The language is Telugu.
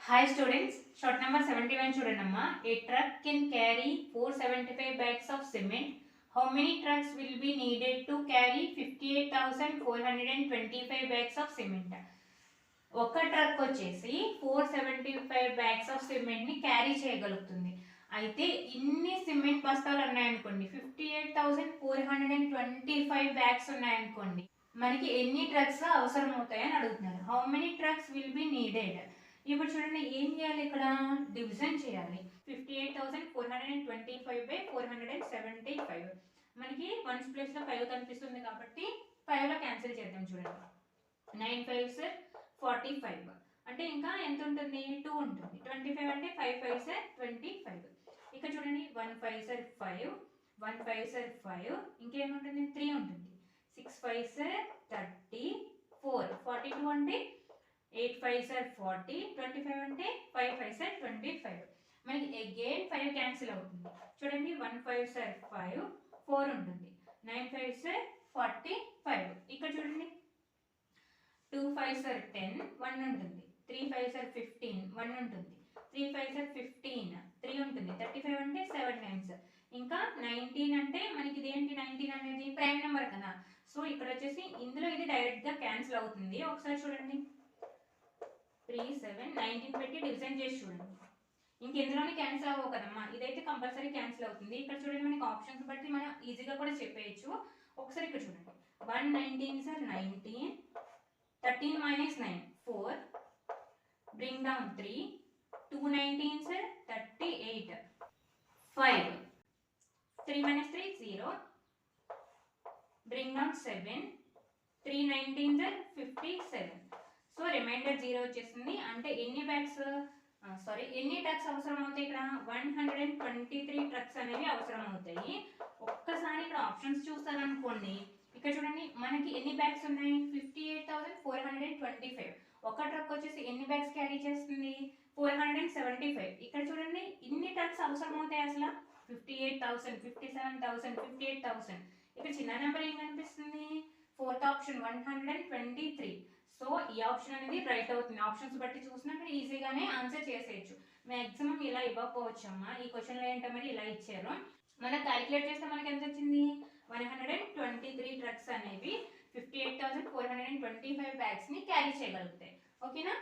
Hi students, short number 71 చూడండమ్మా. A truck can carry 475 bags of cement. How many trucks will be needed to carry 58,425 bags of cement? ఒక ట్రక్ వచ్చేసి 475 బ్యాగ్స్ ఆఫ్ సిమెంట్ ని క్యారీ చేయగలుగుతుంది. అయితే ఇన్ని సిమెంట్ బస్తాలు ఉన్నాయనుకోండి, 58,425 బ్యాగ్స్ ఉన్నాయనుకోండి, మనకి ఎన్ని ట్రక్స్ అవసరం అవుతాయని అడుగుతున్నారు. How many trucks will be needed? ఇప్పుడు చూడండి, ఏం చేయాలి, ఇక్కడ డివిజన్ చేయాలి. 58,425/475. మనకి వన్స్ ప్లేస్ లో 5 కనిపిస్తుంది కాబట్టి 5 లో క్యాన్సిల్ చేద్దాం. చూడండి, 9 5s 45, అంటే ఇంకా ఎంత ఉంటుంది, 2 ఉంటుంది. 25 అంటే 5 5s 25. ఇక్కడ చూడండి, 1 5s 5, 1 5s 5, ఇంకేముంటుంది, 3 ఉంటుంది. 6 5s 34, 42 అంటే 8 5s 40, 25 అంటే 5 5s 25. మనకి అగైన్ 5 క్యాన్సిల్ అవుతుంది. చూడండి, 1 5s 5, 4 ఉంటుంది. 9 5s 45. ఇక్కడ చూడండి, 2 5s 10, 1 ఉంటుంది. 3 5s 15, 1 ఉంటుంది. 3 5s 15, 3 ఉంటుంది. 35 అంటే 7 times. ఇంకా 19 అంటే మనకి ఇదేంటి, 19 అనేది ప్రైమ్ నెంబర్ కదా, సో ఇక్కడ వచ్చేసి ఇందులో ఇది డైరెక్ట్ గా క్యాన్సిల్ అవుతుంది. ఒకసారి చూడండి, 3 7 19 పెట్టి డివిజన్ చేసి చూడండి. ఇంకెందులోనే క్యాన్సిల్ అవ్వవు కదమ్మా, ఇదైతే కంపల్సరీ క్యాన్సిల్ అవుతుంది. ఇక్కడ చూడండి, మనకి ఆప్షన్స్ బట్టి మనం ఈజీగా కూడా చెప్పేయచ్చు. ఒకసారి ఇక్కడ చూడండి, 1 19s 19, 13 minus 9 4, bring down 3, 2 19s 38, 5, 3 minus 3 0, bring down 7, 3 19s 57. So remainder 0 వచ్చేసింది. అంటే ఎన్ని బ్యాగ్స్ ఎన్ని ట్రక్స్ అవసరం అవుతాయి, ఇక్కడ 123 ట్రక్స్ అనేవి అవసరం అవుతాయి. ఒక్కసారి ఇక్కడ ఆప్షన్స్ చూస్తారనుకోండి, ఇక్కడ చూడండి మనకి ఎన్ని బ్యాగ్స్ ఉన్నాయి, 58,425. ఒక ట్రక్ వచ్చేసి ఎన్ని బ్యాగ్స్ క్యారీ చేస్తుంది, 475. ఇక్కడ చూడండి, ఇన్ని ట్రక్స్ అవసరం అవుతాయి అసలు 58,000, 57,000, 58,000. ఇక్కడ చిన్న నెంబర్ ఏం కనిపిస్తుంది, ఫోర్త్ ఆప్షన్ 123. సో ఈ ఆప్షన్ అనేది రైట్ అవుతుంది. ఆప్షన్స్ బట్టి చూసినా మీరు ఈజీగానే ఆన్సర్ చేసేయచ్చు. మ్యాక్సిమం ఇలా ఇవ్వకపోవచ్చు అమ్మా, ఈ క్వశ్చన్లో ఏంటో మరి ఇలా ఇచ్చారు. మనం క్యాలిక్యులేట్ చేస్తే మనకి ఎంత వచ్చింది, 123 ట్రక్స్ అనేవి 58,425 బ్యాగ్స్ ని క్యారీ చేయగలుగుతాయి. ఓకేనా.